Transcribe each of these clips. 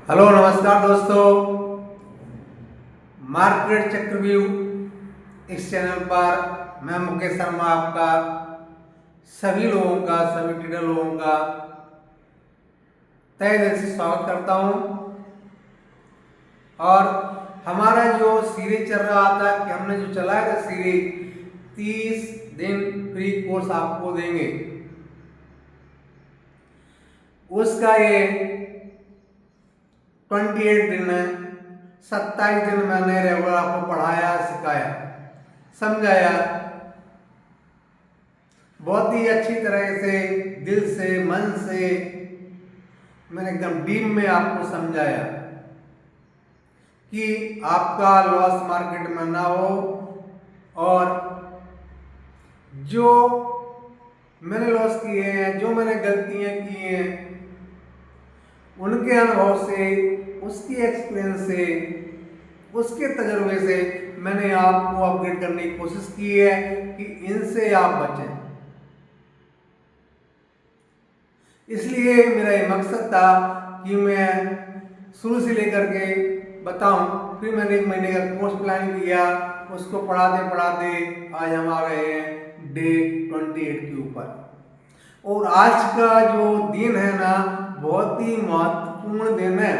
Hello नमस्कार दोस्तों। Market चक्रव्यूह इस चैनल पर मैं मुकेश शर्मा आपका सभी ट्रेडर लोगों का तहे दिल से स्वागत करता हूं। और हमारा जो सीरीज चल रहा था कि हमने जो चलाया था सीरीज 30 दिन फ्री कोर्स आपको देंगे, उसका ये 28 दिन है। 27 दिन मैंने रेगुलर आपको पढ़ाया, सिखाया, समझाया, बहुत ही अच्छी तरह से, दिल से, मन से मैंने एकदम डीप में आपको समझाया कि आपका लॉस मार्केट में ना हो। और जो मैंने लॉस किए हैं, जो मैंने गलतियां की हैं, उनके अनुभव से, उसकी एक्सपीरियंस से, उसके तजुर्बे से मैंने आपको अपडेट करने की कोशिश की है कि इनसे आप बचें। इसलिए मेरा ये मकसद था कि मैं शुरू से लेकर के बताऊं। फिर मैंने 1 महीने का कोर्स प्लान किया, उसको पढ़ाते पढ़ाते आज हम आ गए हैं डे 28 के ऊपर। और आज का जो दिन है ना, बहुत ही महत्वपूर्ण दिन है।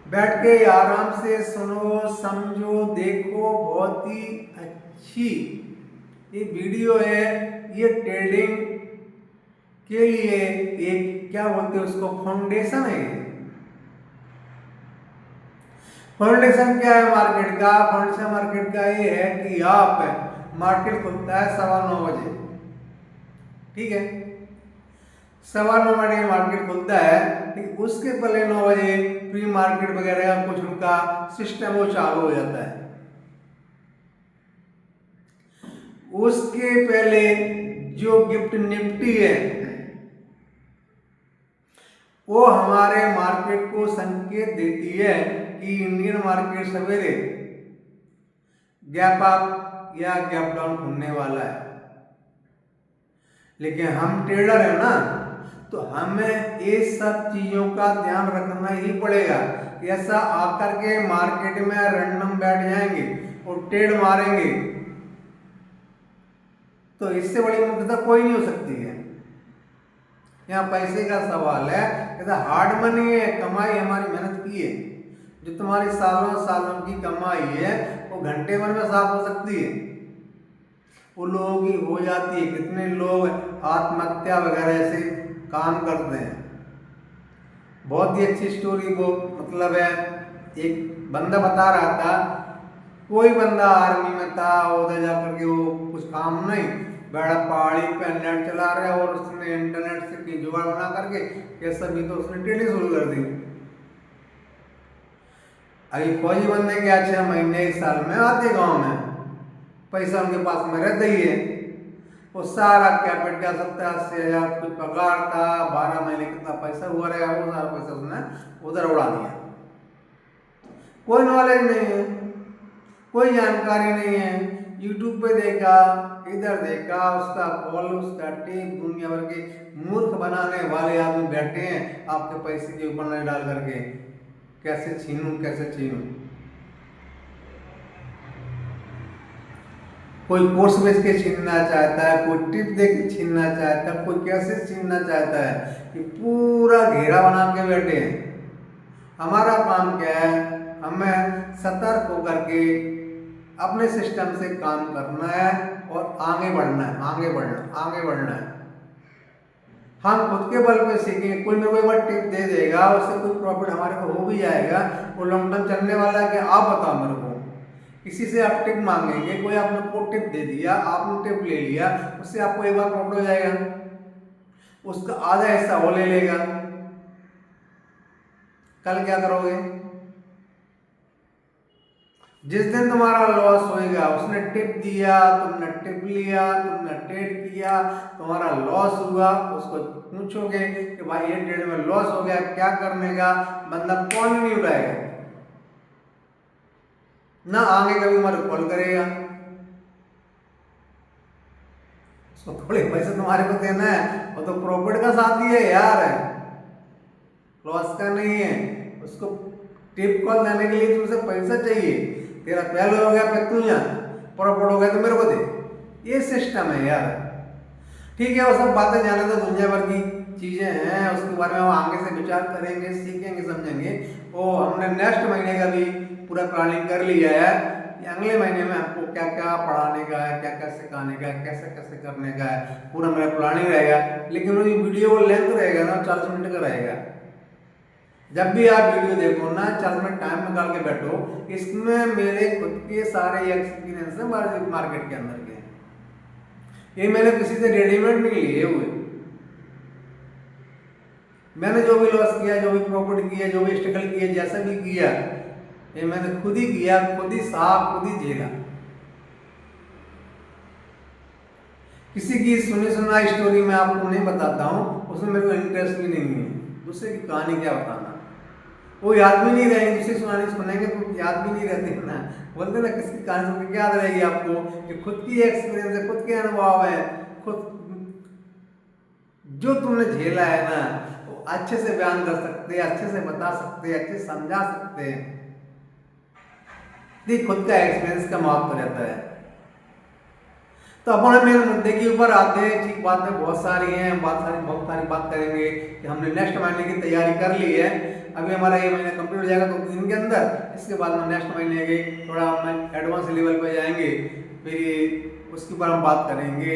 बैठ के आराम से सुनो, समझो, देखो। बहुत ही अच्छी ये वीडियो है। ये ट्रेडिंग के लिए एक क्या बोलते हैं उसको, फाउंडेशन है। फाउंडेशन क्या है मार्केट का? फाउंडेशन मार्केट का ये है कि आप मार्केट खुलता है 9:15 बजे, ठीक है, 9:15 बजे मार्केट खुलता है। ठीक, उसके पहले 9 बजे प्री मार्केट वगैरह का कुछ उनका सिस्टम वो चालू हो जाता है। उसके पहले जो गिफ्ट निफ्टी है वो हमारे मार्केट को संकेत देती है कि इंडियन मार्केट सवेरे गैप अप या गैप डाउन खुलने वाला है। लेकिन हम ट्रेडर है ना, तो हमें ये सब चीजों का ध्यान रखना ही पड़ेगा। ऐसा आकर के मार्केट में रैंडम बैठ जाएंगे और ट्रेड मारेंगे तो इससे बड़ी मूर्खता कोई नहीं हो सकती है। यहाँ पैसे का सवाल है, हार्ड मनी है, कमाई हमारी मेहनत की है। जो तुम्हारी सालों सालों की कमाई है वो घंटे भर में साफ हो सकती है, वो लोगों की हो जाती है। कितने लोग आत्महत्या वगैरह से काम करते हैं। बहुत ही अच्छी स्टोरी वो मतलब है, एक बंदा बता रहा था, कोई बंदा आर्मी में था, उधर जाकर के वो कुछ काम नहीं, बड़ा पहाड़ी पे नेट चला रहा है और उसने इंटरनेट से कहीं जुगाड़ बना करके कैसा भी तो उसने ट्रेडिंग शुरू कर दी। अभी फौजी बनने के 6 महीने 1 साल में आते गांव में, पैसा उनके पास में रहता ही है। वो सारा कैपिटल 70-80 हज़ार कुछ पगार था, 12 महीने कितना पैसा हुआ रहेगा, वो सारा पैसा उसने उधर उड़ा दिया। कोई नॉलेज नहीं है, कोई जानकारी नहीं है। यूट्यूब पे देखा, इधर देखा, उसका कॉल, उसका टेप, दुनिया भर के मूर्ख बनाने वाले आदमी बैठे हैं आपके पैसे के ऊपर नहीं डाल करके कैसे छीनूं, कैसे छीनूं। कोई कोर्स बेच के छीनना चाहता है, कोई टिप दे के छीनना चाहता है, कोई कैसे छीनना चाहता है, कि पूरा घेरा बना के बैठे हैं। हमारा काम क्या है? हमें सतर्क होकर के अपने सिस्टम से काम करना है और आगे बढ़ना है, आगे बढ़ना, आगे बढ़ना है। हम खुद के बल पे सीखेंगे, कोई ना कोई बार टिप दे देगा, उससे कोई प्रॉफिट हमारे को हो भी जाएगा, वो लॉन्ग टर्म चलने वाला है कि आप बताओ मेरे को। किसी से आप टिप मांगेंगे, कोई आपने को टिप दे दिया, आपने टिप ले लिया, उससे आपको एक बार प्रॉफिट हो जाएगा, उसका आधा हिस्सा वो ले लेगा। कल क्या करोगे? जिस दिन तुम्हारा लॉस होएगा, उसने टिप दिया, तुमने टिप लिया, तुमने ट्रेड किया, तुम्हारा लॉस हुआ, उसको पूछोगे कि भाई ये ट्रेड में लॉस हो गया, क्या करने का? बंदा कौन नहीं उठाएगा ना, आगे कभी हमारे कॉल करेगा। उसको थोड़े पैसे तुम्हारे को देना है, वो तो प्रॉफिट का साथी है यार। लॉस का नहीं है। उसको टिप कॉल देने के लिए तुमसे पैसा चाहिए। तेरा पहले हो गया पेतुया, प्रॉफिट हो गया तो मेरे को दे। ये सिस्टम है यार। ठीक है, वो सब बातें जाने तो दुनिया भर की चीजें हैं, उसके बारे में हम आगे से विचार करेंगे, सीखेंगे, समझेंगे। वो हमने नेक्स्ट महीने का भी पूरा प्लानिंग कर लिया है कि अगले महीने में आपको क्या क्या पढ़ाने का है, क्या क्या सिखाने का है, कैसे कैसे करने का है, पूरा मेरा प्लानिंग रहेगा। लेकिन वो वीडियो लेंथ रहेगा ना 40 मिनट का रहेगा। जब भी आप वीडियो देखो ना 40 मिनट टाइम निकाल के बैठो, इसमें मेरे खुद के सारे एक्सपीरियंस है मार्केट के अंदर के। ये मैंने किसी से रेडीमेड नहीं लिए हुए। मैंने जो भी लॉस किया, जो भी प्रॉफिट किया, जो भी स्ट्रगल किया, जैसा भी किया, ये मैंने खुद ही किया, खुद ही साफ, खुद ही झेला। किसी की सुनी सुनाई स्टोरी मैं आपको नहीं बताता हूँ, उसमें मेरे को इंटरेस्ट भी नहीं है। दूसरे की कहानी क्या बताना, वो याद भी नहीं रहेगी। दूसरी सुनेंगे तो याद भी नहीं रहती है ना। बोलते ना किसकी कहानी सुन के याद रहेगी आपको, कि खुद की एक्सपीरियंस है, खुद के अनुभव है, खुद जो तुमने झेला है ना, वो अच्छे से बयान कर सकते हैं, अच्छे से बता सकते हैं, अच्छे से समझा सकते हैं। खुद का एक्सपीरियंस का महत्व रहता है। तो अपन मेरे मुद्दे के ऊपर आते हैं। ठीक, बातें बहुत सारी हैं, बहुत सारी बात करेंगे कि हमने नेक्स्ट महीने की तैयारी कर ली है। अभी हमारा ये महीना कंप्लीट हो जाएगा 2 दिन के अंदर। इसके बाद में नेक्स्ट महीने के थोड़ा हम एडवांस लेवल पे जाएंगे, फिर उसके ऊपर हम बात करेंगे,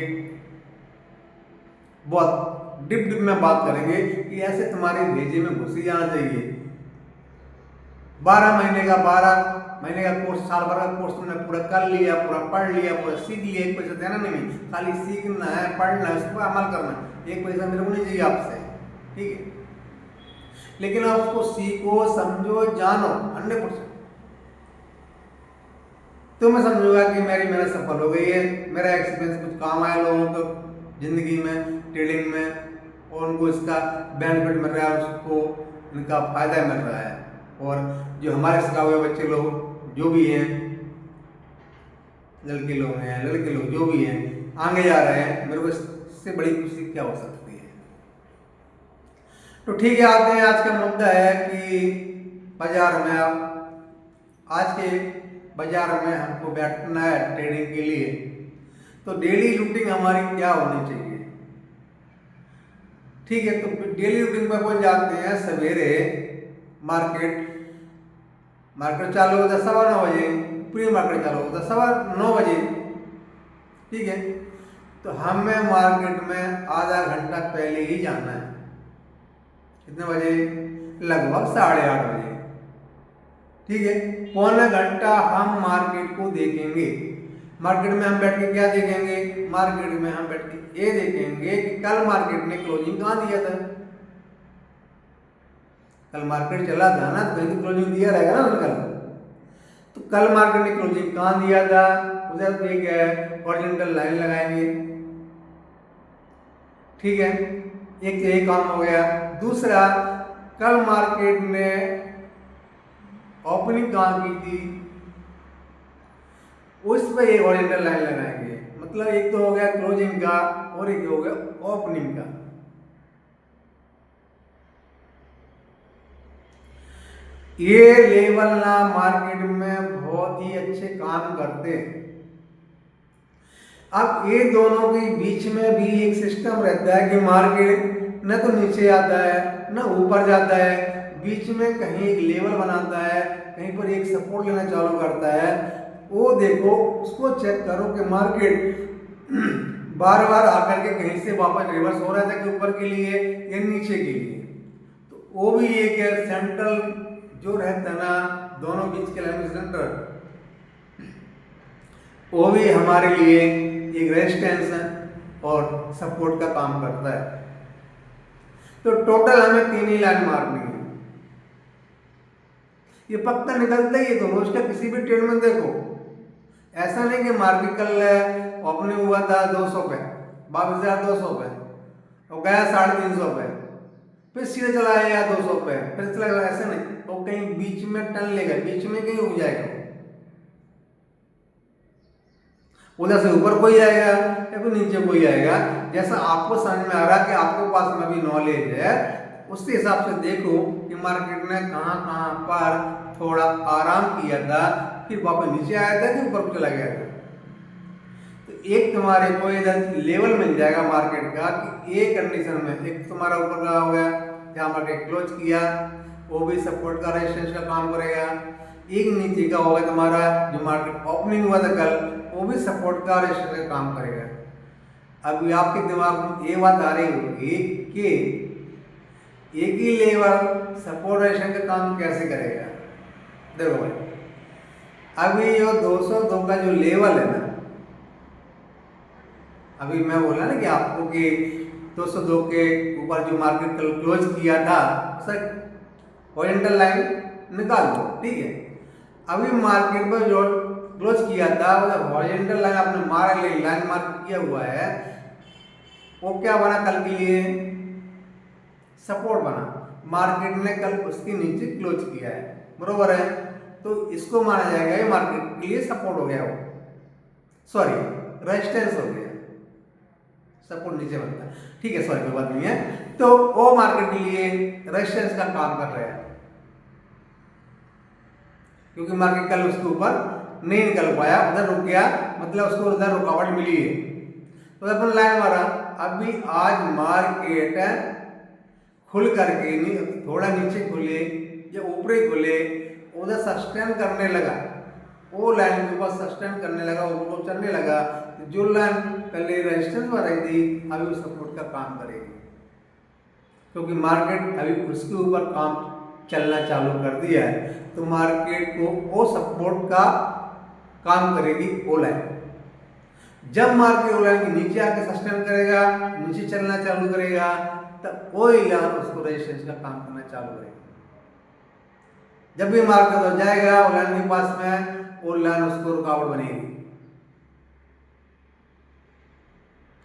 बहुत डिप में बात करेंगे कि ऐसे तुम्हारे भेजे में घुस ही जाना चाहिए। 12 महीने का कोर्स, साल भर का कोर्स तुमने पूरा कर लिया, पूरा पढ़ लिया, पूरा सीख लिया। एक पैसा देना नहीं, खाली सीखना है, पढ़ना है, उस पर अमल करना है। एक पैसा मेरे को नहीं चाहिए आपसे, ठीक है। लेकिन आप उसको सीखो, समझो, जानो 100%। तो मैं समझूंगा कि मेरी मेहनत सफल हो गई है, मेरा एक्सपीरियंस कुछ काम आया लोगों को जिंदगी में, ट्रेडिंग में, और उनको इसका बेनिफिट मिल रहा है, उसको इनका फायदा मिल रहा है। और जो हमारे सिखाए हुए बच्चे लोग जो भी हैं, लड़के लोग हैं, लड़के लोग जो भी हैं, आगे जा रहे हैं, मेरे को इससे बड़ी खुशी क्या हो सकती है। तो ठीक है, आते हैं। आज का मुद्दा है कि बाजार में, आज के बाजार में हमको बैठना है ट्रेडिंग के लिए, तो डेली रूटीन हमारी क्या होनी चाहिए। ठीक है, तो डेली रूटीन पर अपन जाते हैं सवेरे। मार्केट चालू होता है 9:15 बजे, प्री मार्केट चालू होता है 9:15 बजे, ठीक है। तो हमें मार्केट में आधा घंटा पहले ही जाना है। कितने बजे? लगभग 8:30 बजे, ठीक है। पौना घंटा हम मार्केट को देखेंगे। मार्केट में हम बैठ के क्या देखेंगे? मार्केट में हम बैठ के ये देखेंगे कि कल मार्केट ने क्लोजिंग कहाँ दिया था। कल मार्केट चला था ना, तो कहीं तो क्लोजिंग दिया रहेगा ना कल। तो कल मार्केट ने क्लोजिंग कहाँ दिया था, उधर ठीक है, हॉरिजॉन्टल लाइन लगाएंगे, ठीक है। एक तो ये काम हो गया। दूसरा, कल मार्केट ने ओपनिंग कहाँ की थी, उस पर एक हॉरिजॉन्टल लाइन लगाएंगे। मतलब एक तो हो गया क्लोजिंग का, और एक हो गया ओपनिंग का। ये लेवल ना मार्केट में बहुत ही अच्छे काम करते हैं। अब ये दोनों के बीच में भी एक सिस्टम रहता है कि मार्केट न तो नीचे आता है न ऊपर जाता है, बीच में कहीं एक लेवल बनाता है, कहीं पर एक सपोर्ट लेना चालू करता है। वो देखो, उसको चेक करो कि मार्केट बार बार आकर के कहीं से वापस रिवर्स हो रहा था कि ऊपर के लिए या नीचे के लिए। तो वो भी एक सेंट्रल जो रहता है ना, दोनों बीच के लाइन सेंटर, वो भी हमारे लिए एक रेजिस्टेंस और सपोर्ट का काम करता है। तो टोटल हमें 3 ही लाइन मारनी है। ये पक्का निकलता ही है। तो रोज का किसी भी ट्रेड में देखो, ऐसा नहीं कि मार्केट कल ओपनिंग हुआ था 200 पे, 22,200 पे, और गया 350 पे, फिर सीधे चला आया 200 पे, फिर चला गया। ऐसे नहीं, वो कहीं बीच में टर्न लेगा, बीच में कहीं उग जाएगा, उधर से ऊपर कोई आएगा या फिर नीचे कोई आएगा। जैसा आपको समझ में आ रहा है कि आपके पास में भी नॉलेज है, उसके हिसाब से देखो कि मार्केट ने कहाँ कहाँ पर थोड़ा आराम किया था, फिर वापस नीचे आया था कि ऊपर चला गया था। तो एक तुम्हारे को इधर लेवल मिल जाएगा मार्केट का कि एक कंडीशन में एक तुम्हारा ऊपर का हो गया, जहाँ मार्केट क्लोज किया वो भी सपोर्ट का रेजिस्टेंस का काम करेगा। एक नीचे का होगा तुम्हारा जो मार्केट ओपनिंग हुआ था कल, वो भी सपोर्ट का रेजिस्टेंस का काम करेगा। अभी आपके दिमाग में ये बात आ रही होगी कि एक ही लेवल सपोर्ट रेजिस्टेंस का काम कैसे करेगा। देखो भाई, अभी ये 202 का जो लेवल है ना, अभी मैं बोला ना कि आपको कि 202 के ऊपर जो मार्केट कल क्लोज किया था सर हॉरिजॉन्टल लाइन निकाल दो, ठीक है। अभी मार्केट पर जो क्लोज किया था हॉरिजॉन्टल लाइन आपने मारा लाइन मार्क किया हुआ है, वो क्या बना कल के लिए सपोर्ट बना। मार्केट ने कल उसके नीचे क्लोज किया है, बरोबर है, तो इसको माना जाएगा ये मार्केट के लिए सपोर्ट हो गया, वो सॉरी रेजिस्टेंस हो गया, सपोर्ट नीचे बनता है, ठीक है, सॉरी कोई बात नहीं है। तो वो मार्केट के लिए रेजिस्टेंस का काम कर रहा है, क्योंकि मार्केट कल उसके ऊपर नहीं निकल पाया, उधर रुक गया, मतलब उसको उधर रुकावट मिली है, तो अपन लाइन मारा। अभी आज मार्केट खुल करके थोड़ा नीचे खुले या ऊपर ही खुले, उधर सस्टेन करने लगा, वो लाइन के ऊपर सस्टेन करने लगा, ऊपर चलने लगा। जो लाइन पहले रेजिस्टेंस पर रही थी अभी वो सपोर्ट का काम करेगी, क्योंकि मार्केट अभी उसके ऊपर काम चलना चालू कर दिया है, तो मार्केट को वो सपोर्ट का काम करेगी वो लाइन। जब मार्केट वो लाइन के नीचे आके सस्टेन करेगा, नीचे चलना चालू करेगा, तब वो लाइन उसको रेजिस्टेंस का काम करना चालू करेगा। जब भी मार्केट हो जाएगा वो लाइन के पास में, वो लाइन उसको रुकावट बनेगी,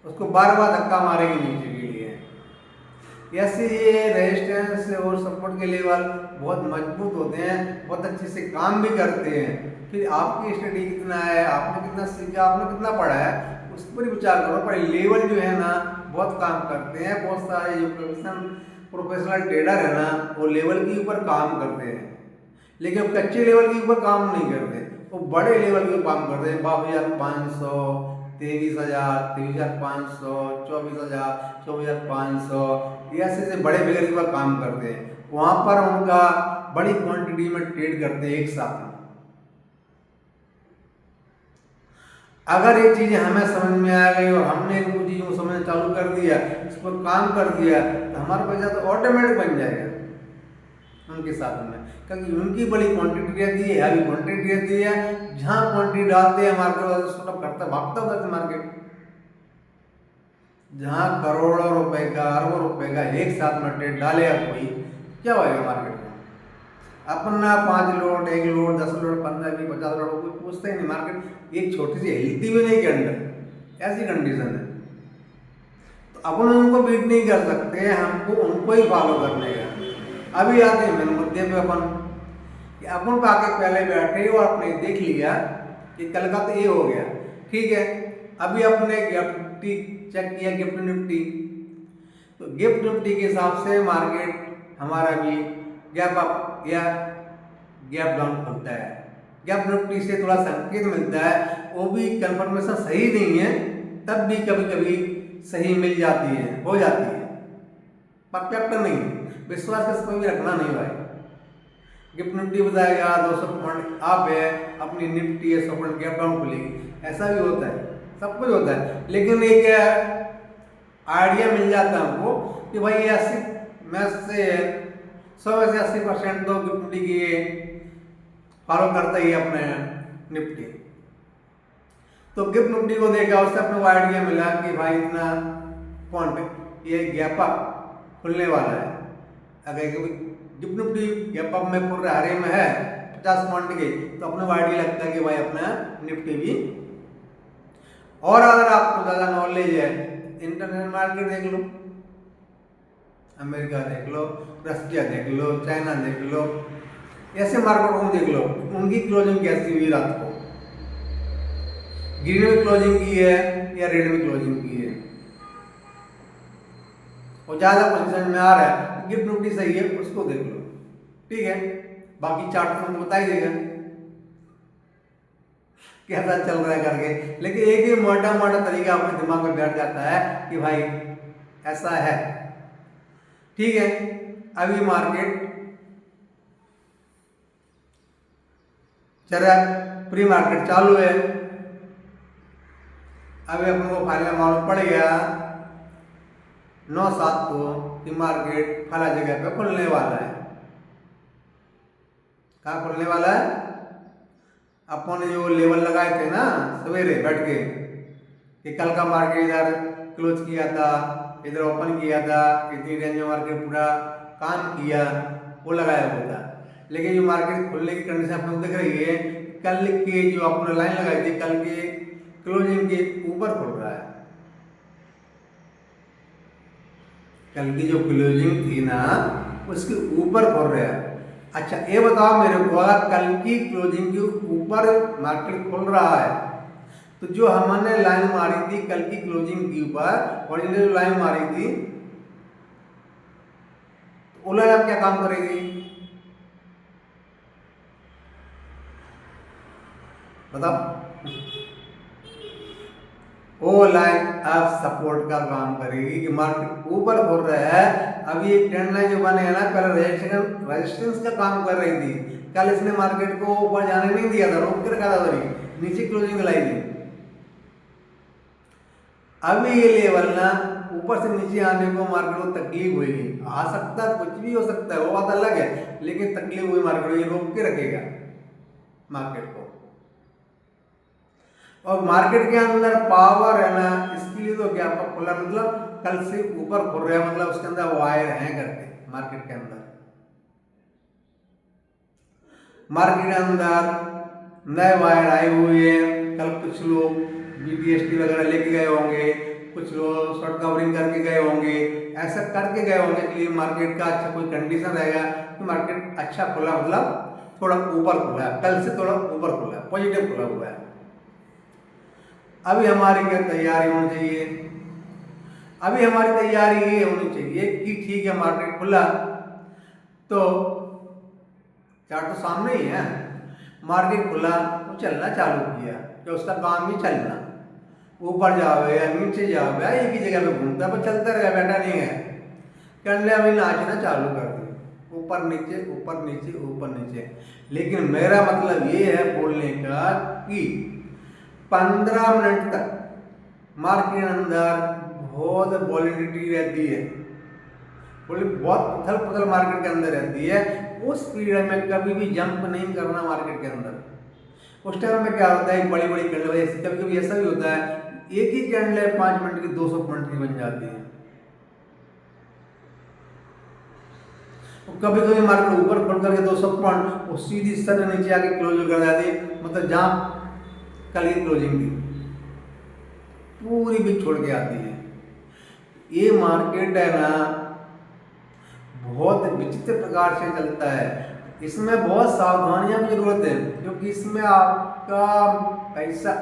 उसको बार बार धक्का मारेगी नीचे के लिए। ऐसे ये रेजिस्टेंस और सपोर्ट के लेवल बहुत मजबूत होते हैं, बहुत अच्छे से काम भी करते हैं। फिर आपकी स्टडी कितना है, आपने कितना सीखा, आपने कितना पढ़ा है, उस पर ही विचार करो। पर लेवल जो है ना बहुत काम करते हैं, बहुत सारे जो प्रोफेशनल ट्रेडर है ना वो लेवल के ऊपर काम करते हैं, लेकिन वो कच्चे लेवल के ऊपर काम नहीं करते, वो बड़े लेवल के काम करते हैं। 22,500, 23,000, 23,500, 24,000, 24,500, ऐसे बड़े फिगर के ऊपर काम करते हैं। वहां पर उनका बड़ी क्वांटिटी में ट्रेड करते हैं एक साथ में। अगर ये चीजें हमें समझ में आ गई और हमने इनको चीजों को समझना चालू कर दिया, इस पर काम कर दिया, तो हमारा पैसा तो ऑटोमेटिक बन जाएगा उनके साथ में, क्योंकि उनकी बड़ी क्वांटिटी रहती है, हैवी क्वांटिटी रहती है। जहां क्वांटिटी डालते हैं मार्केट मतलब करता भागता होता है मार्केट। जहां करोड़ों रुपए का, अरबों रुपए का एक साथ में ट्रेड डालेगा कोई, क्या होगा मार्केट में? अपना 5 लोड, 1 लोड, 10 लोड, 15, 20, 50 लोड कोई पूछते ही नहीं। मार्केट एक छोटी सी हिलती भी नहीं के अंदर, ऐसी कंडीशन है। तो अपन उनको बीट नहीं कर सकते, हमको उनको ही फॉलो करने का। अभी आते हैं मेरे मुद्दे पे अपन कि अपन पे आके पहले बैठे और आपने देख लिया कि कल का तो ये हो गया, ठीक है। अभी अपने निफ्टी चेक किया, गिफ्ट निफ्टी, तो गिफ्ट निफ्टी के हिसाब से मार्केट हमारा भी गैप अप या गैप डाउन खुलता है। गैप निफ्टी से थोड़ा संकेत मिलता है, वो भी कंफर्मेशन सही नहीं है, तब भी कभी कभी सही मिल जाती है, हो जाती है, परफेक्ट नहीं। विश्वास का कोई भी रखना नहीं भाई। गिफ्ट निफ्टी बताएगा 200 पॉइंट अप है, अपनी निफ्टी 100 पॉइंट गैप डाउन खुलेगी, ऐसा भी होता है, सब कुछ होता है। लेकिन एक आइडिया मिल जाता है हमको कि भाई 80 में से 100 में से 80% तो गिफ्ट निफ्टी की फॉलो करता ही है अपने निफ्टी। तो गिफ्ट निफ्टी को देखा, उससे अपने को आइडिया मिला कि भाई इतना पॉइंट ये गैप अप खुलने वाला है। अगर गिफ्ट निफ्टी गैप अप में पूरे हरे में है 50 पॉइंट के, तो अपने को आइडिया लगता है कि भाई अपना निफ्टी भी। और अगर आपको ज़्यादा नॉलेज है, इंटरनेशनल मार्केट देख लो, अमेरिका देख लो, रशिया देख लो, चाइना देख लो, ऐसे मार्केट को देख लो, उनकी क्लोजिंग कैसी हुई रात को, ग्रीन में क्लोजिंग की है या रेड में क्लोजिंग की है, और ज़्यादा पोजीशन में आ रहा है गिफ्ट निफ्टी सही है उसको देख लो, ठीक है। बाकी चार्ट में तो बता ही देगा कैसा चल रहा है करके, लेकिन एक ही मोटा मोटा तरीका अपने दिमाग में बैठ जाता है कि भाई ऐसा है, ठीक है। अभी मार्केट चल रहा है, प्री मार्केट चालू है। अभी अपन को फाइनल मालूम पड़ गया 9/7 को कि मार्केट फला जगह पे खुलने वाला है। कहाँ खुलने वाला है? अपन जो लेवल लगाए थे ना सवेरे बैठ के कि कल का मार्केट इधर क्लोज किया था, इधर ओपन किया था, इतनी रेंज में मार्केट पूरा काम किया, वो लगाया हुआ था। लेकिन जो मार्केट खुलने की कंडीशन आप लोग देख रही है, कल के जो आपने लाइन लगाई थी कल के क्लोजिंग के ऊपर खुल रहा है। कल की जो क्लोजिंग थी ना उसके ऊपर खुल रहा है। अच्छा ये बताओ मेरे को, अगर कल की क्लोजिंग के ऊपर मार्केट खुल रहा है तो जो हमने लाइन मारी थी कल की क्लोजिंग के ऊपर और जो लाइन मारी थी तो वो लाइन अब क्या काम करेगी बताओ? वो लाइन अब सपोर्ट का काम करेगी कि मार्केट ऊपर बोल रहा है। अभी एक ट्रेंड लाइन जो बने है ना, कल रेजिस्टेंस का काम कर रही थी, कल इसने मार्केट को ऊपर जाने नहीं दिया था, रोक के रखा था, नीचे क्लोजिंग लाई थी। अभी ये लेवल ना ऊपर से नीचे आने को मार्केट को तकलीफ होगी, आ सकता है कुछ भी हो सकता है, वो बात अलग है, लेकिन तकलीफ हुई मार्केट को, ये रोक के रखेगा मार्केट को। और मार्केट के अंदर पावर है ना, इसके लिए तो क्या खुला मतलब कल से ऊपर खुल रहा है, मतलब उसके अंदर वायर है करके मार्केट के अंदर। मार्केट के अंदर नए वायर आए हुए हैं। कल कुछ लोग BTST वगैरह लेके गए होंगे, कुछ लोग शॉर्ट कवरिंग करके गए होंगे, ऐसा करके गए होंगे कि मार्केट का अच्छा कोई कंडीशन रहेगा कि मार्केट अच्छा खुला, मतलब थोड़ा ऊपर खुला है, कल से थोड़ा ऊपर खुला है, पॉजिटिव खुला हुआ है। अभी हमारी क्या तैयारी होनी चाहिए? अभी हमारी तैयारी ये होनी चाहिए कि ठीक है मार्केट खुला तो चार्ट तो सामने ही है, मार्केट खुला तो चलना चालू किया कि उसका काम ही चलना, ऊपर जाओ या नीचे जाओ या एक ही जगह पे घूमता है, पर चलता रहेगा, बैठा नहीं है। करने अभी नाचना चालू कर दी, ऊपर नीचे ऊपर नीचे ऊपर नीचे। लेकिन मेरा मतलब ये है बोलने का कि 15 मिनट तक मार्केट के अंदर बहुत वॉलेटिलिटी रहती है, बहुत उथल पुथल मार्केट के अंदर रहती है। उस पीरियड में कभी भी जंप नहीं करना मार्केट के अंदर। उस टाइम में क्या होता है, बड़ी बड़ी कैंडल, कभी कभी ऐसा भी होता है एक ही कैंडल 5 मिनट की 200 पॉइंट की बन जाती है। कभी कभी मार्केट ऊपर खोल करके 200 पॉइंट वो सीधी सर नीचे आके क्लोज कर जाती है, मतलब जहां कल की क्लोजिंग थी पूरी भी छोड़ के आती है। ये मार्केट है ना बहुत विचित्र प्रकार से चलता है, इसमें बहुत सावधानियां की जरूरत है, क्योंकि इसमें आपका पैसा,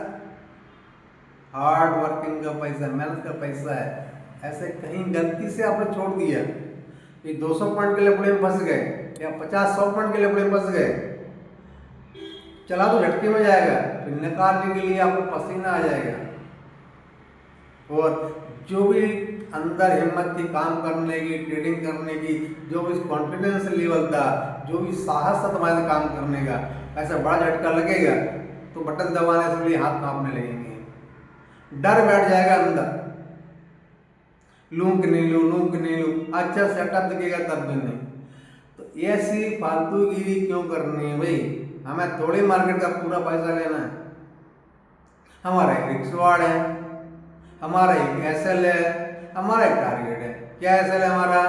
हार्ड वर्किंग का पैसा, मेहनत का पैसा है। ऐसे कहीं गलती से आपने छोड़ दिया कि 200 पॉइंट के लपड़े में फंस गए या 50-100 पॉइंट के लपड़े में फंस गए, चला तो झटके में जाएगा, फिर निकालने के लिए आपको पसीना आ जाएगा। और जो भी अंदर हिम्मत थी काम करने की, ट्रेडिंग करने की, जो भी कॉन्फिडेंस लेवल था, जो भी साहस था तुम्हारे काम करने का, ऐसा बड़ा झटका लगेगा तो बटन दबाने से लिए हाथ कांपने लगेंगे, डर बैठ जाएगा अंदर, लूं कि नहीं लूं, अच्छा सेटअप दिखेगा तब भी नहीं। तो ऐसी फालतूगिरी क्यों करनी है भाई? हमें थोड़ी मार्केट का पूरा पैसा लेना है। हमारा एक रिक्सवाड़ है, हमारा एक SL है, हमारा एक टारगेट है। क्या SL है हमारा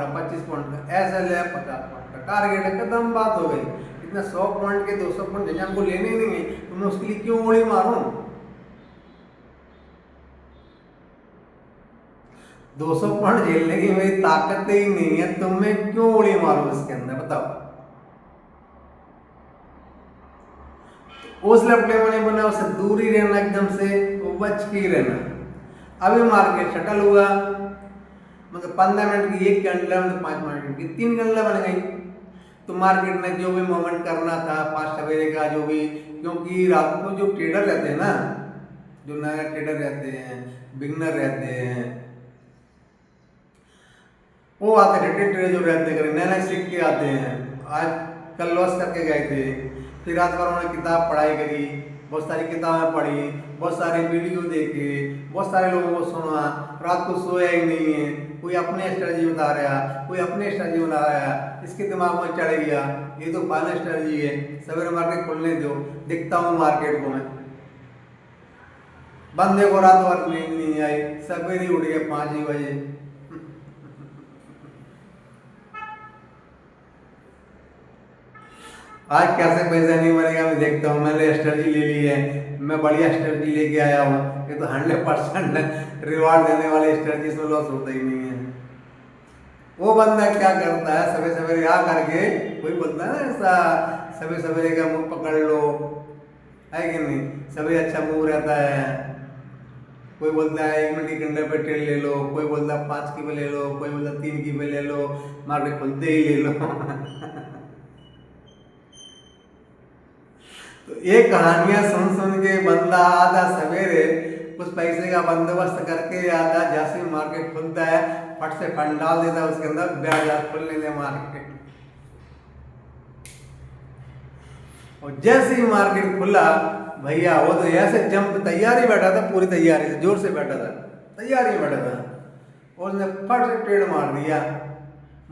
25 पॉइंट का SL है, 50 पॉइंट का टारगेट है, खत्म बात हो गई। इतना 100 पॉइंट के 200 पॉइंट जिन्हें हमको लेने ही नहीं है तो मैं उसके लिए क्यों उड़ी मारूं? 200 पॉइंट झेलने की मेरी ताकत ही नहीं है तो मैं क्यों उड़ी मारूं इसके अंदर, बताओ? उस लपटे में नहीं बना, उससे दूर ही रहना, एकदम से बच के ही रहना। अभी मार्केट शटल हुआ, मतलब 15 मिनट की एक कैंडल मतलब 5 मिनट की 3 कैंडल बन गई। तो मार्केट में जो भी मूवमेंट करना था 5 सवेरे का जो भी, क्योंकि रात को जो ट्रेडर रहते हैं ना, जो नया ट्रेडर रहते हैं, बिगनर रहते हैं, वो आते थे, ट्रेडर जो रहते हैं नए नए सीख के आते हैं, आज कल लॉस करके गए थे, फिर रात भर उन्होंने किताब पढ़ाई करी, बहुत सारी किताबें पढ़ी, बहुत सारे वीडियो देखे, बहुत सारे लोगों को सुना, रात को सोया ही नहीं है, कोई अपने स्ट्रेटजी बता रहा, कोई अपने स्ट्रेटजी बना रहा, इसके दिमाग में चढ़ गया ये तो फाइनल स्ट्रेटजी है, सवेरे मार्केट खुलने दो, दिखता हूँ मार्केट को मैं। बंदे को रात भर नींद नहीं आई, सवेरे उठ गए 5 ही बजे। आज कैसे पैसा नहीं बनेगा मैं देखता हूँ, मैंने स्ट्रेटजी ले ली है, मैं बढ़िया स्ट्रेटजी लेके आया हूँ, ये तो 100% रिवार्ड देने वाली स्ट्रेटजी से लॉस होता ही नहीं है। वो बंदा क्या करता है, सवेरे सवेरे आ करके, कोई बोलता है ना ऐसा सवेरे सवेरे का मुंह पकड़ लो, है कि नहीं, सवेरे अच्छा मुंह रहता है, कोई बोलता है 1 मिनट की कैंडल पे ट्रेड ले लो, कोई बोलता है 5 की पे ले लो, कोई बोलता है 3 की पे ले लो, मार्केट खुलते ही ले लो। तो ये कहानियां सुन सुन के बंदा आधा सवेरे कुछ पैसे का बंदोबस्त करके आता, जैसे मार्केट खुलता है फट से फंड डाल देता है उसके अंदर, ब्याज खुलने दे मार्केट। और जैसे ही मार्केट खुला भैया वो तो ऐसे जंप तैयारी बैठा था, पूरी तैयारी से जोर से बैठा था, तैयारी में बैठा था, और उसने फट से ट्रेड मार दिया।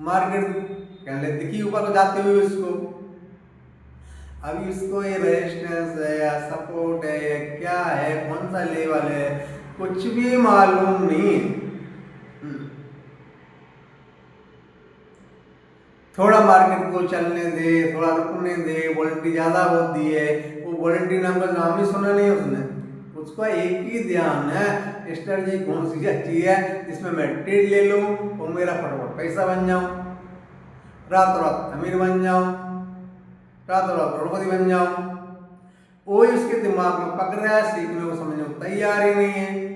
मार्केट कहने दिखी ऊपर को जाते हुए उसको, अभी इसको ये रेजिस्टेंस है या सपोर्ट है या क्या है, कौन सा लेवल है, कुछ भी मालूम नहीं। थोड़ा मार्केट को चलने दे, थोड़ा रुकने दे, वोलेटिलिटी ज्यादा होती है, वो वोलेटिलिटी नंबर नाम ही सुना नहीं उसने, उसको एक ही ध्यान है स्ट्रेटजी कौन सी अच्छी है जिसमें मैं ट्रेड ले लूं और मेरा फटाफट पैसा बन जाऊं, रात रात अमीर बन जाऊं, रात रात करोड़पति बन जाऊं। वही उसके दिमाग में पक रहा है, सीखने को समझने को तैयार ही नहीं है।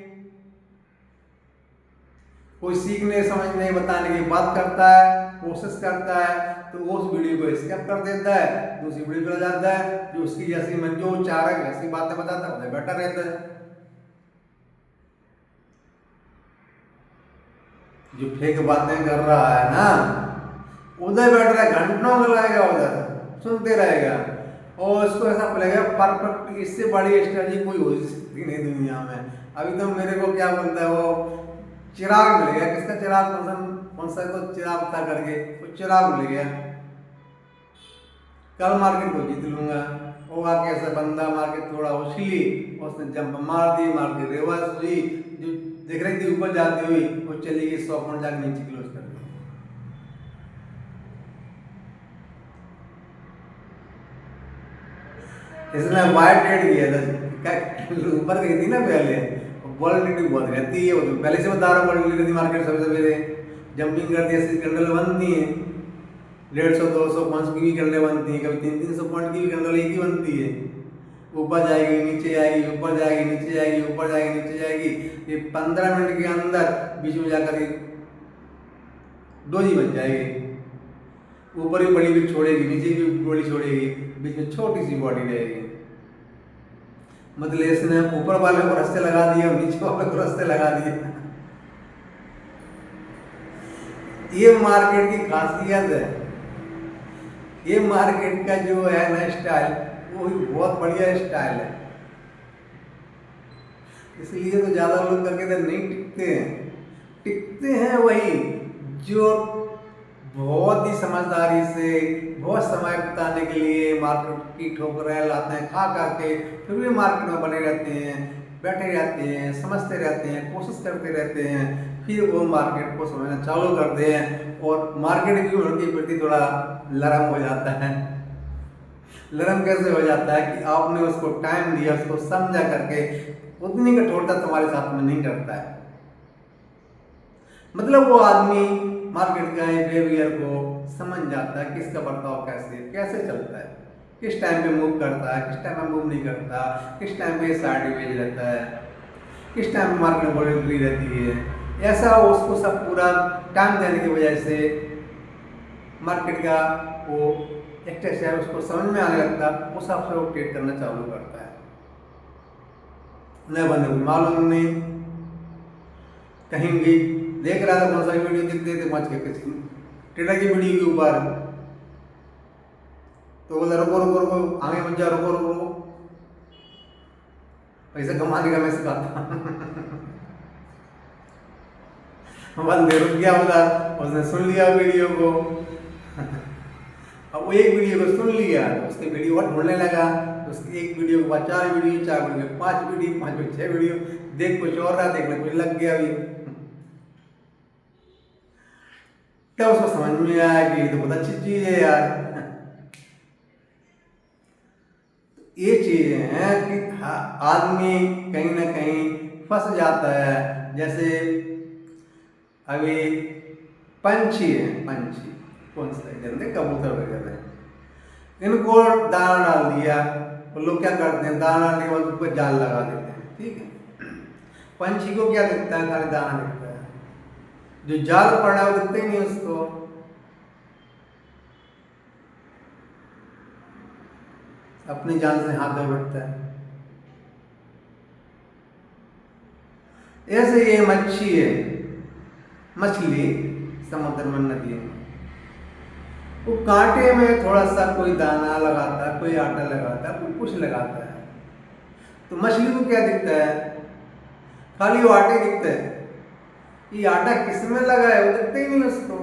कोई सीखने समझने बताने की बात करता है, कोशिश करता है, तो वो उस वीडियो को स्किप कर देता है, दूसरी वीडियो पे जाता है, जो उसकी जैसी मन जो चाह रहा है वैसी बातें बताता है, उधर बैठा रहता है। जो फेक बातें कर रहा है ना, उधर बैठ रहा है, घंटों में लगाएगा, उधर सुनते रहेगा, और उसको ऐसा लगेगा परफेक्ट, इससे बड़ी स्ट्रेटजी कोई हो सकती नहीं दुनिया में। अभी तो मेरे को क्या बोलता है वो, चिराग मिल गया, किसका चिराग, कौन सा तो चिराग था करके, वो चिराग मिल गया, कल मार्केट को जीत लूंगा। वो आके ऐसा बंदा मार्केट थोड़ा उछली, उसने जंप मार दी, मार्केट रिवर्स हुई, जो देख रही थी ऊपर जाती हुई वो चली गई 100 पॉइंट जाके नीचे क्लोज कर दी। इसने वाइट ट्रेड किया था, ऊपर गई थी ना पहले, वॉलेटिलिटी बहुत रहती है, वो तो पहले से बता रहा हूँ, वॉलेटिलिटी मार्केट सबसे पहले जंपिंग करती है, ऐसी कैंडल बनती है, 150, 200, 500 की भी कैंडल बनती है, कभी 300 पॉइंट की भी कैंडल एक ही बनती है, ऊपर जाएगी नीचे आएगी, ऊपर जाएगी नीचे जाएगी, ऊपर जाएगी नीचे जाएगी, ये 15 मिनट के अंदर बीच में जाकर डोजी बन जाएगी, ऊपर भी बड़ी भी छोड़ेगी, नीचे भी बड़ी छोड़ेगी, बीच में छोटी सी बॉडी रहेगी। मतलब इसने ऊपर वाले को रास्ते लगा दिए और नीचे वाले को रास्ते लगा दिए। ये मार्केट की खासियत है, ये मार्केट का जो है ना स्टाइल, वो बहुत बढ़िया स्टाइल है, इसलिए तो ज्यादा लोग करके तो नहीं टिकते हैं। टिकते हैं वही जो बहुत ही समझदारी से बहुत समय बिताने के लिए मार्केट की ठोकरें लाते हैं, खा खा के फिर भी मार्केट में बने रहते हैं, बैठे रहते हैं, समझते रहते हैं, कोशिश करते रहते हैं, फिर वो मार्केट को समझना चालू करते हैं और मार्केट की उनके प्रति थोड़ा लरम हो जाता है। लरम कैसे हो जाता है कि आपने उसको टाइम दिया, उसको समझा करके, उतनी कठोरता तुम्हारे साथ में नहीं करता है। मतलब वो आदमी मार्केट का बिहेवियर को समझ जाता है, किसका बर्ताव कैसे चलता है, किस टाइम पे मूव करता है, किस टाइम पे मूव नहीं करता, किस टाइम पे साइडवेज रहता है, किस टाइम पे मार्केट वॉलेटिलिटी रहती है, ऐसा उसको सब पूरा टाइम देने की वजह से मार्केट का वो एक्टर शेयर उसको समझ में आने लगता, उस हिसाब से वो ट्रेड करना चालू करता है। नए बंदे को मालूम नहीं, कहीं भी देख रहा था बहुत सारी वीडियो दिखते थे पहुंच के किसी ट्रेडर की वीडियो के ऊपर, तो बोला रुको रुको रुको आगे मत जाओ, रुको रुको पैसा कमाने का मैं सिखाता बंदे रुक गया उधर, उसने सुन लिया वीडियो को अब वो एक वीडियो को सुन लिया तो उसके वीडियो और ढूंढने लगा, तो उसकी एक वीडियो के बाद 4 वीडियो, 4 वीडियो 5 वीडियो, 5 में 6 वीडियो, देख कुछ और रहा, देखने कुछ लग गया अभी। तब उसको समझ में आया कि ये तो बहुत अच्छी चीज है यार। ये चीजें हैं कि आदमी कहीं ना कहीं फंस जाता है। जैसे अभी पंछी है, पंछी कौन सा है, कबूतर वगैरह, इनको दाना डाल दिया तो लोग क्या करते हैं, दाना डालने के बाद ऊपर जाल लगा देते हैं, ठीक है। पंछी को क्या दिखता है, खाली दाना दिखता है, जो जाल पड़ा है वो दिखता ही नहीं उसको। अपनी जान से हाथ धो बैठता है। ऐसे ये मच्छी है, मछली समुद्र में, नदी में, वो कांटे में थोड़ा सा कोई दाना लगाता है, कोई आटा लगाता है, कोई कुछ लगाता है, तो मछली को क्या दिखता है, खाली वो आटे दिखता है। ये आटा किसमें लगा है वो दिखता ही नहीं उसको।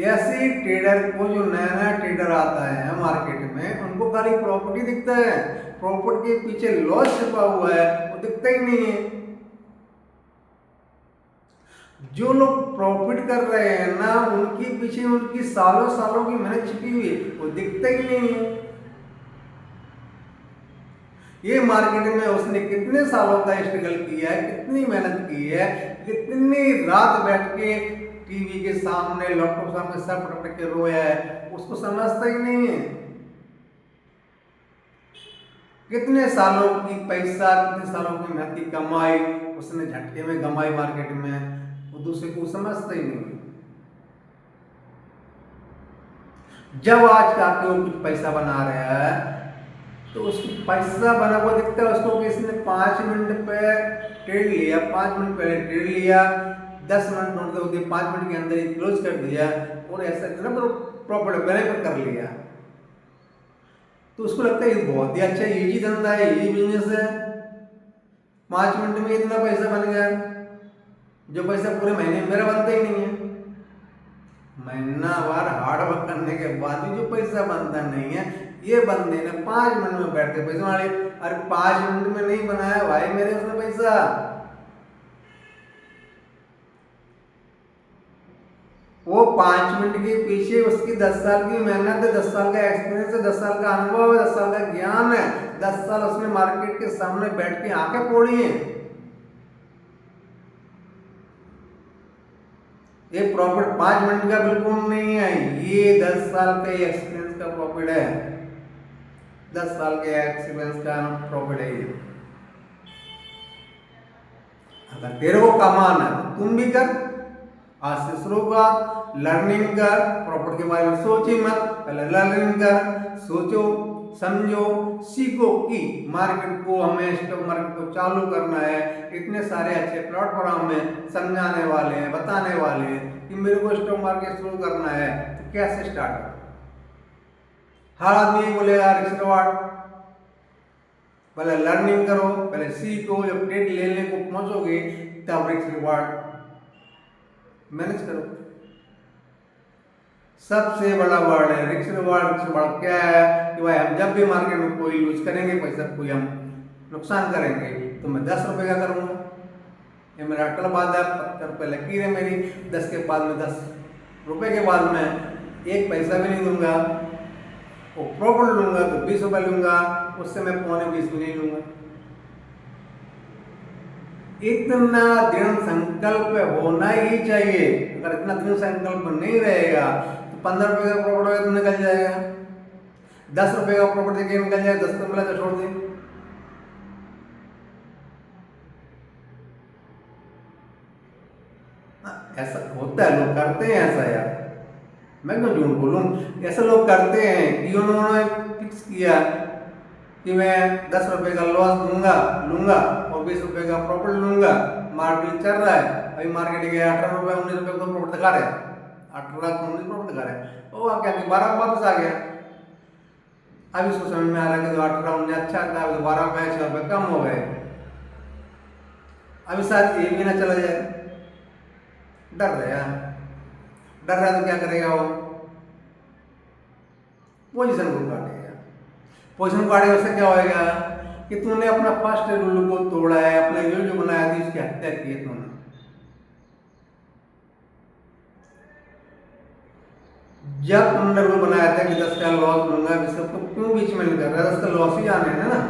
ऐसे ट्रेडर को, जो नया नया ट्रेडर आता है मार्केट में, उनको खाली प्रॉपर्टी दिखता है, प्रॉपर्टी के पीछे लॉस छिपा हुआ है वो दिखता ही नहीं है। जो लोग प्रॉफिट कर रहे हैं ना, उनके पीछे उनकी सालों सालों की मेहनत छिपी हुई है, वो दिखता ही नहीं है। ये मार्केट में उसने कितने सालों का स्ट्रगल किया है, कितनी मेहनत की है, कितनी रात बैठ के टीवी के सामने, लैपटॉप सामने सर पटक के रोया है, उसको समझता ही नहीं है। कितने सालों की पैसा, कितने सालों की मेहनत की कमाई उसने झटके में कमाई मार्केट में, वो दूसरे को समझता ही नहीं। जब आज का वो कुछ पैसा बना रहा है तो उसको पैसा बना हुआ दिखता है उसको कि इसने 5 मिनट पे ट्रेड लिया, 5 मिनट पहले ट्रेड लिया, 10 मिनट नोट होते 5 मिनट के अंदर ही क्लोज कर दिया और ऐसा प्रॉफिट बेनिफिट कर लिया। तो उसको लगता है ये बहुत ही अच्छा इजी धंधा है, इजी बिजनेस है, 5 मिनट में इतना पैसा बन गया, जो पैसा पूरे महीने में मेरा बनता ही नहीं है। महीना भर हार्ड वर्क करने के बाद भी जो पैसा बनता नहीं है, ये बंदे ने 5 मिनट में बैठ के पैसा बना लिया। अरे 5 मिनट में नहीं बनाया भाई मेरे उसने पैसा, वो 5 मिनट के पीछे उसकी 10 साल की मेहनत है, 10 साल का एक्सपीरियंस है, 10 साल का अनुभव है, 10 साल का ज्ञान है, 10 साल उसने मार्केट के सामने बैठ के आंखें फोड़ी है। ये प्रॉफिट 5 मिनट का बिल्कुल नहीं है, ये 10 साल का एक्सपीरियंस का प्रॉफिट है, 10 साल के एक्सपीरियंस का प्रॉफिट है ये। अगर तेरे को कमाना है तो तुम भी कर, आज से शुरू कर, लर्निंग कर, प्रॉफिट के बारे में सोच ही मत, पहले लर्निंग कर, सोचो समझो सीखो कि मार्केट को, हमें स्टॉक मार्केट को चालू करना है। इतने सारे अच्छे प्लेटफॉर्म में समझाने वाले हैं, बताने वाले हैं कि मेरे को स्टॉक मार्केट शुरू करना है तो कैसे स्टार्ट करो। हर आदमी बोलेगा रिस्क रिवार्ड, पहले लर्निंग करो, पहले सीखो, जब ट्रेड लेने को पहुंचोगे तब रिस्क रिवार्ड मैनेज करो। सबसे बड़ा वर्ड है रिस्क रिवार्ड से बड़ा क्या है कि भाई हम जब भी मार्केट में कोई यूज करेंगे पैसा, कोई हम नुकसान करेंगे तो मैं 10 रुपए का करूंगा, ये मेरा अटल बात है, 70 रुपये लकीर है मेरी, 10 के बाद में 10 रुपए के बाद में 1 पैसा भी नहीं दूंगा, वो प्रॉफिट लूंगा तो 20 रुपये लूंगा, उससे मैं 20 भी नहीं लूंगा। इतना दृढ़ संकल्प होना ही चाहिए। अगर इतना दृढ़ संकल्प नहीं रहेगा तो 15 रुपए का प्रॉफिट होगा तो निकल जाएगा, 10 रुपए का प्रॉफिट देखिए निकल जाएगा, 10 तो मिला तो छोड़ दे। ऐसा होता है, लोग करते हैं ऐसा यार, मैं क्यों झूठ बोलूं। ऐसे लोग करते हैं कि उन्होंने फिक्स किया कि मैं 10 रुपए का लॉस लूंगा और 20 रुपए का प्रॉफिट लूंगा। मार्केट चल रहा है, अभी मार्केट गया 18 रुपए 19 रुपए को प्रॉफिट दिखा रहे, 18 19 प्रॉफिट दिखा रहे, वो क्या 12 वापस आ गया। अब इसको समझ में आ रहा है कि 18 19 अच्छा था, 12 रुपए कम हो गए। अभी साथ ये भी ना चला जाए, डर रहा तो क्या करेगा वो, पोजीशन को काटेगा। पोजीशन काटेगा उससे क्या होएगा कि तूने अपना फर्स्ट रूल को तोड़ा है, अपने रूल जो बनाया थी उसकी हत्या की है तूने। जब तुमने रूल बनाया था कि 10 का लॉस लूंगा, तो क्यों बीच में नहीं कर रहा, 10 का लॉस ही आने है ना।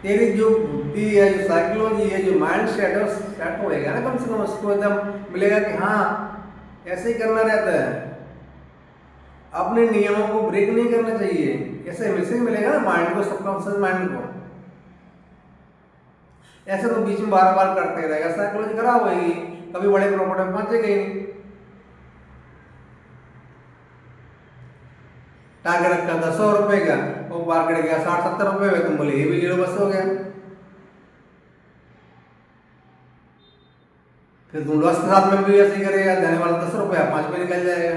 तेरी जो बुद्धि है, जो साइकोलॉजी है, जो माइंड सेट है, सेट होएगा ना कम से कम, उसको एकदम मिलेगा कि हाँ ऐसे ही करना रहता है, अपने नियमों को ब्रेक नहीं करना चाहिए। ऐसे मैसेज मिलेगा ना माइंड को, सबकॉन्शियस माइंड को। ऐसे तो बीच में बार बार करते रहेगा, साइकोलॉजी खराब होगी, कभी बड़े प्रॉपर्टी में पहुंचेगा ही नहीं। टारगेट रखा था 100 रुपए का, वो मार्केट गया 60 70 रुपए में, तुम बोले ये भी ले लो, बस हो गया। फिर तुम लॉस के साथ में भी ऐसे ही करेगा, जाने वाला 10 रुपया 5 पे निकल जाएगा,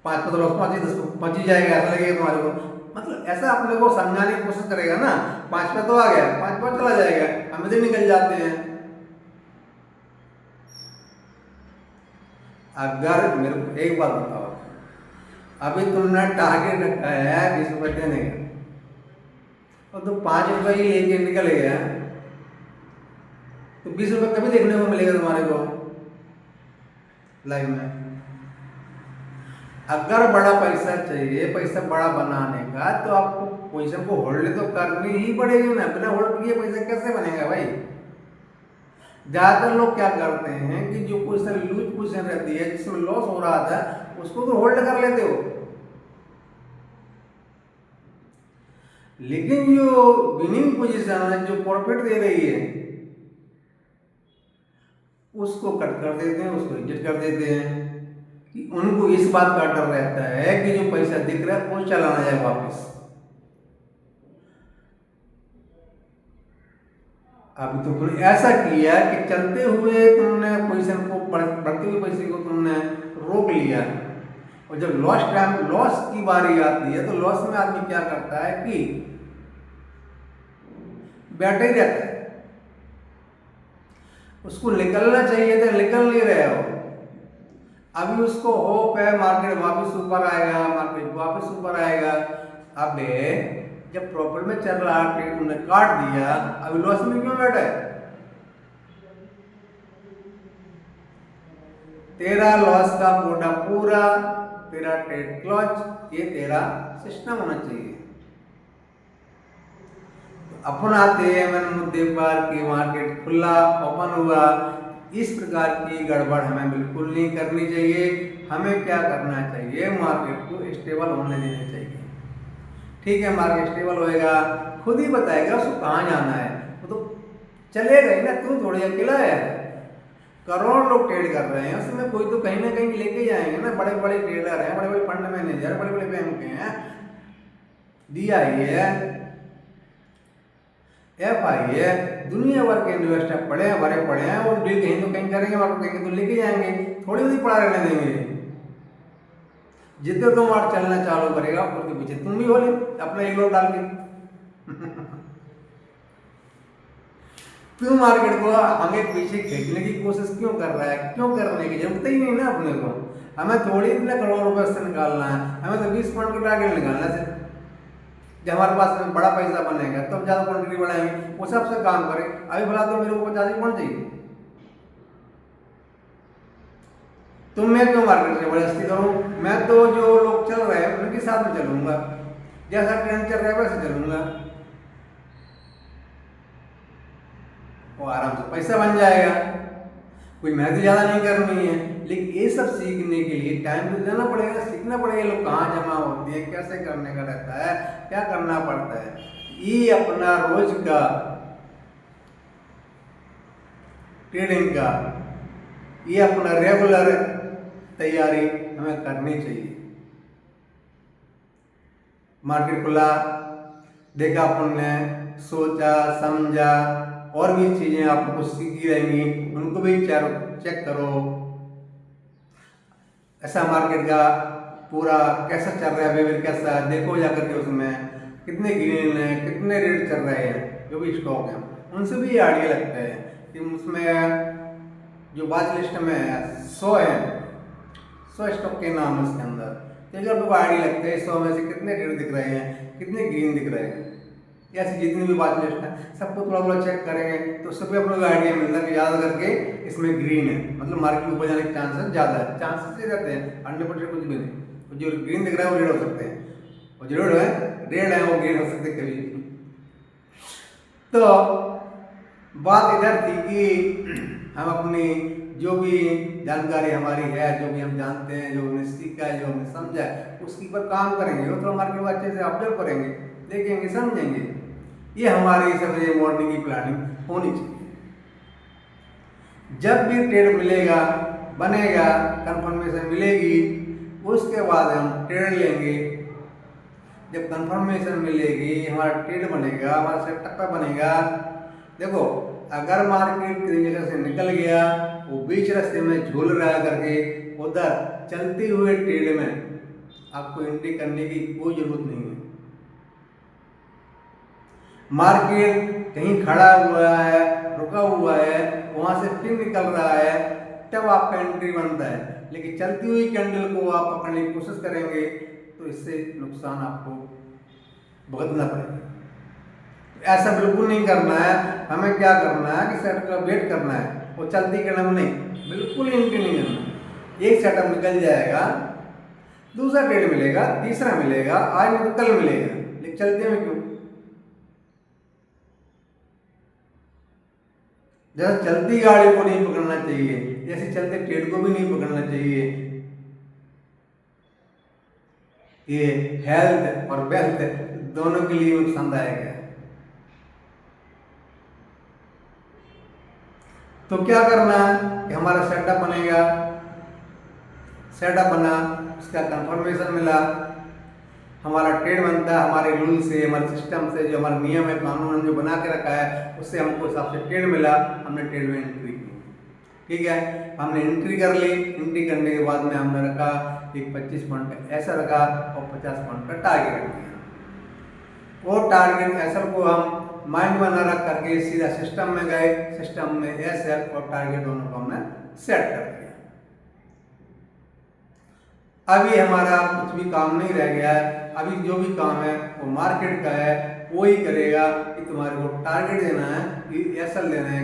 5 पे तो लॉस 5 ही 10 5 ही जाएगा, ऐसा लगेगा तुम्हारे को। मतलब ऐसा अपने को समझाने की कोशिश करेगा ना, 5 पे तो आ गया, 5 पे चला जाएगा, हम इधर निकल जाते हैं। अगर मेरे को एक बात बताओ, अभी तुमने टारगेट रखा है 20 रुपए देने का, और तो 5 रुपए ही लेके निकल गया, तो 20 रुपए कभी देखने को मिलेगा तुम्हारे को लाइफ में। अगर बड़ा पैसा चाहिए, पैसा बड़ा बनाने का, तो आपको पोजीशन को होल्ड तो करनी ही पड़ेगी ना, बिना होल्ड किए पैसा कैसे बनेगा भाई। ज्यादातर लोग क्या करते हैं कि जो पोजीशन लूज पोजीशन रहती है, जिसमें लॉस हो रहा था, उसको तो होल्ड कर लेते हो, लेकिन जो विनिंग पोजीशन है, जो प्रॉफिट दे रही है, उसको कट कर देते हैं, उसको रिजेक्ट कर देते हैं। कि उनको इस बात का डर रहता है कि जो पैसा दिख रहा है वो चला ना जाए वापस। अभी तो तुमने ऐसा किया कि चलते हुए तुमने पोजीशन को, बढ़ते हुए पैसे को तुमने रोक लिया, और जब लॉस की बारी आती है, तो लॉस में आदमी क्या करता है कि बैठे ही रहता है, उसको निकलना चाहिए था, निकल नहीं रहे हो। अभी उसको होप है मार्केट वापस ऊपर आएगा, मार्केट वापस ऊपर आएगा। अब जब प्रॉफिट में चल रहा है, तुमने काट दिया, अभी लॉस में क्यों बैठा है। तेरा लॉस का कोटा पूरा, तेरा ट्रेड क्लोज, ये तेरा सिस्टम होना चाहिए। अपन आते हैं मैंने मुद्दे पर कि मार्केट खुला, ओपन हुआ, इस प्रकार की गड़बड़ हमें बिल्कुल नहीं करनी चाहिए। हमें क्या करना चाहिए, मार्केट को स्टेबल होने देना चाहिए। ठीक है, मार्केट स्टेबल होएगा, खुद ही बताएगा उसको कहाँ जाना है, वो तो चलेगा ही ना, तू थोड़ी अकेला है। करोड़ लोग ट्रेड कर रहे हैं, उसमें कोई तो कहीं ना कहीं लेके जाएंगे ना, बड़े बड़े ट्रेडर हैं, बड़े बड़े फंड मैनेजर, बड़े बड़े बैंक हैं, दिया है, FI है, दुनिया भर के इन्वेस्टर पड़े हैं, भरे पड़े हैं, वो डील कहीं तो कहीं करेंगे, और कहीं तो लेके जाएंगे, थोड़ी भी पड़ा रहने देंगे। जितने तुम और चलना चालू करेगा, उसके पीछे तुम भी हो ले अपना एक लोट डाल के। क्यों मार्केट को हमें पीछे खींचने की कोशिश क्यों कर रहा है, क्यों करने की जरूरत ही नहीं ना अपने को। हमें थोड़ी इतने करोड़ रुपए से निकालना है, हमें तो 20 पॉइंट का टारगेट निकालना है। जब हमारे पास में बड़ा पैसा बनेगा तब तो ज्यादा क्वांटिटी बढ़ाएंगे, उस सबसे काम करें। अभी फिलहाल तो मेरे को 50 पॉइंट चाहिए, तो मैं क्यों मार्केट से जबरदस्ती करूं। मैं तो जो लोग चल रहे हैं उनके साथ में चलूंगा, जैसा ट्रेंड चल रहा है वैसे चलूंगा, वो आराम से पैसा बन जाएगा, कोई मेहनत ज्यादा नहीं करनी है। लेकिन ये सब सीखने के लिए टाइम तो देना पड़ेगा, सीखना पड़ेगा, लोग कहाँ जमा होते हैं, कैसे करने का रहता है, क्या करना पड़ता है। ये अपना रोज का ट्रेडिंग का, ये अपना रेगुलर तैयारी हमें करनी चाहिए। मार्केट खुला, देखा अपन ने, सोचा समझा, और भी चीजें आपको कुछ सीखी रहेंगी, उनको भी चेक करो। ऐसा मार्केट का पूरा कैसा चल रहा है, बिहेवियर कैसा है, देखो जाकर के उसमें कितने ग्रीन है, कितने रेट चल रहे हैं, जो भी स्टॉक हैं उनसे भी आइडिया लगता है कि उसमें जो वॉच लिस्ट में है 100 है, 100 स्टॉक के नाम है उसके अंदर, तो अगर आपको आइडिया लगता है 100 में से कितने रेट दिख रहे हैं, कितने ग्रीन दिख रहे हैं, ऐसी जितनी भी वॉच लिस्ट है सबको थोड़ा थोड़ा चेक करेंगे तो उससे भी अपने को आइडिया मिलता है कि ज़्यादा करके इसमें ग्रीन है, मतलब मार्केट ऊपर जाने के चांसेस ज़्यादा है। चांसेस ही रहते हैं, 100% कुछ भी नहीं। तो जो ग्रीन दिख रहा है वो रेड हो सकते हैं, और जो रेड है वो ग्रीन हो सकते हैं कभी। तो बात इधर थी कि हम अपनी जो भी जानकारी हमारी है, जो भी हम जानते हैं, जो हमने सीखा है, जो हमने समझा है, उसके ऊपर काम करेंगे और थोड़ा मार्केट को अच्छे से ऑब्जर्व करेंगे, देखेंगे, समझेंगे। ये हमारी सबसे मॉर्निंग की प्लानिंग होनी चाहिए। जब भी ट्रेड मिलेगा, बनेगा, कंफर्मेशन मिलेगी, उसके बाद हम ट्रेड लेंगे। जब कंफर्मेशन मिलेगी, हमारा ट्रेड बनेगा, हमारा सेटअप बनेगा। देखो, अगर मार्केट किसी जगह से निकल गया, वो बीच रास्ते में झूल रहा करके, उधर चलते हुए ट्रेड में आपको एंट्री करने की कोई जरूरत नहीं है। मार्केट कहीं खड़ा हुआ है, रुका हुआ है, वहां से फिर निकल रहा है, तब आपका एंट्री बनता है। लेकिन चलती हुई कैंडल को आप पकड़ने की कोशिश करेंगे तो इससे नुकसान आपको भुगतना पड़ेगा। ऐसा बिल्कुल नहीं करना है। हमें क्या करना है कि सेटअप का वेट करना है, वो चलती कैंडल नहीं, बिल्कुल एंट्री नहीं करना। एक सेटअप निकल जाएगा, दूसरा ट्रेड मिलेगा, तीसरा मिलेगा, आज नहीं तो कल मिलेगा, लेकिन चलते में क्यों? जैसे चलती गाड़ी को नहीं पकड़ना चाहिए, जैसे चलते ट्रेड को भी नहीं पकड़ना चाहिए। ये हेल्थ और वेल्थ दोनों के लिए नुकसानदायक है। तो क्या करना है कि हमारा सेटअप बनेगा, सेटअप बना, उसका कंफर्मेशन मिला, हमारा ट्रेड बनता है, हमारे रूल से, हमारे सिस्टम से, जो हमारा नियम है, कानून जो बना के रखा है, उससे हमको हिसाब से ट्रेड मिला, हमने ट्रेड में एंट्री की। ठीक है, हमने एंट्री कर ली। एंट्री करने के बाद में हमने रखा एक 25 पॉइंट ऐसा रखा और 50 पॉइंट का टारगेट रख दिया। वो टारगेट ऐसा को हम माइंड में न रख करके सीधा सिस्टम में गए, सिस्टम में एस और टारगेट दोनों को हमने सेट कर दिया। अभी हमारा कुछ भी काम नहीं रह गया है। अभी जो भी काम है वो मार्केट का है, वो ही करेगा कि तुम्हारे को टारगेट देना है, कि एसएल देना है।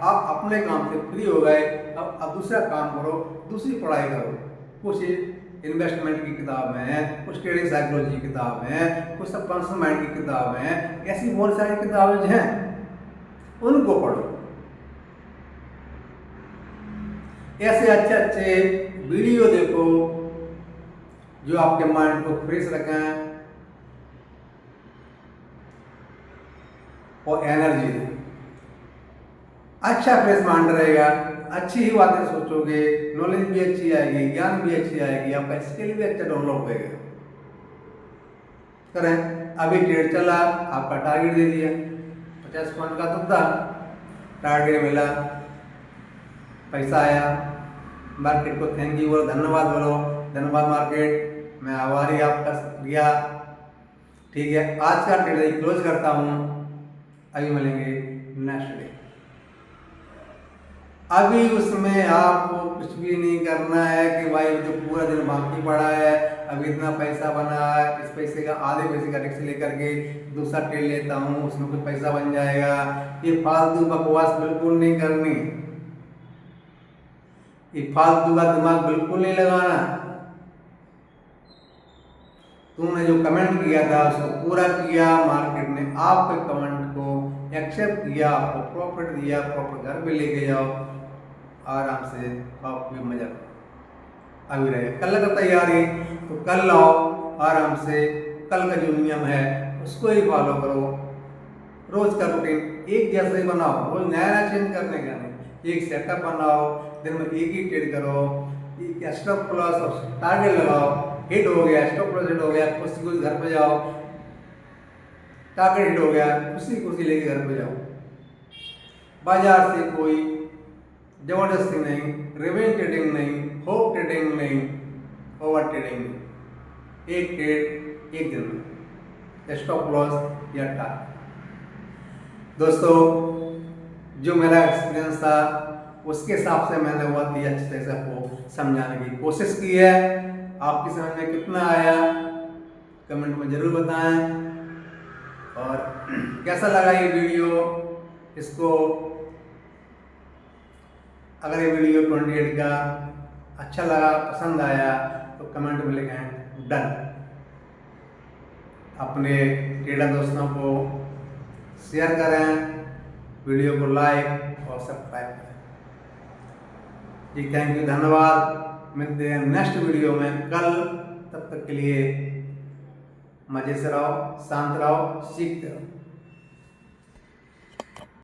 आप अपने काम से फ्री हो गए, अब दूसरा काम करो, दूसरी पढ़ाई करो। कुछ इन्वेस्टमेंट की किताबें हैं, कुछ ट्रेडिंग साइकोलॉजी की किताबें हैं, कुछ सबकॉन्शियस माइंड की किताबें हैं, ऐसी बहुत सारी किताबें हैं, उनको पढ़ो। ऐसे अच्छे अच्छे वीडियो देखो जो आपके माइंड को फ्रेश रखें और एनर्जी दें। अच्छा फ्रेश माइंड रहेगा, अच्छी ही बातें सोचोगे, नॉलेज भी अच्छी आएगी, ज्ञान भी अच्छी आएगी, आपका स्किल भी अच्छा डेवलप होगा। करें, अभी ट्रेड चला, आपका टारगेट दे दिया 50 पॉइंट का, तो था टारगेट मिला, पैसा आया, मार्केट को थैंक यू बोलो, धन्यवाद बोलो, धन्यवाद मार्केट, मैं आभारी आपका, शुक्रिया। ठीक है, आज का ट्रेड क्लोज करता हूँ, अभी मिलेंगे नेक्स्ट डे। अभी उसमें आपको कुछ भी नहीं करना है कि भाई जो पूरा दिन बाकी पड़ा है, अभी इतना पैसा बना है, इस पैसे का आधे पैसे का रिस्क लेकर के दूसरा ट्रेड लेता हूँ, उसमें कुछ पैसा बन जाएगा। ये फालतू बकवास बिल्कुल नहीं करनी, ये फालतू का दिमाग बिल्कुल नहीं लगाना। तुमने जो कमेंट किया था उसको पूरा किया, मार्केट ने आपके कमेंट को एक्सेप्ट किया, आपको प्रॉफिट दिया, प्रॉफिट घर पे लेके जाओ, आराम से आप भी मजा करो। अभी रहे कल का तैयारी, तो कल लाओ आराम से, कल का जो नियम है उसको ही फॉलो करो। रोज का रूटीन एक जैसा ही बनाओ, रोज नया नया चेंज करने का नहीं। एक सेटअप बनाओ, दिन में एक ही ट्रेड करो, एक स्टॉप लॉस और टारगेट लगाओ, हिट हो गया, स्टॉप लॉस हिट हो गया, खुशी खुशी घर पे जाओ, टारगेट हिट हो गया, खुशी खुशी लेके घर पे जाओ। बाजार से कोई जबरदस्ती नहीं, रिवेंज ट्रेडिंग नहीं, होप ट्रेडिंग नहीं, ओवर ट्रेडिंग नहीं। एक ट्रेड एक दिन में, स्टॉप लॉस या टारगेट। दोस्तों, जो मेरा एक्सपीरियंस था उसके हिसाब से मैंने बहुत ही अच्छे तरह से आपको समझाने की कोशिश की है। आपकी समझ में कितना आया कमेंट में जरूर बताएं, और कैसा लगा ये वीडियो। इसको अगर ये वीडियो 28 का अच्छा लगा, पसंद आया, तो कमेंट में लिखें डन। अपने ट्रेडर दोस्तों को शेयर करें, वीडियो को लाइक और सब्सक्राइब करें। जी थैंक यू, धन्यवाद। मिलते हैं नेक्स्ट वीडियो में कल। तब तक के लिए मजे से रहो, शांत रहो, सीखते रहो।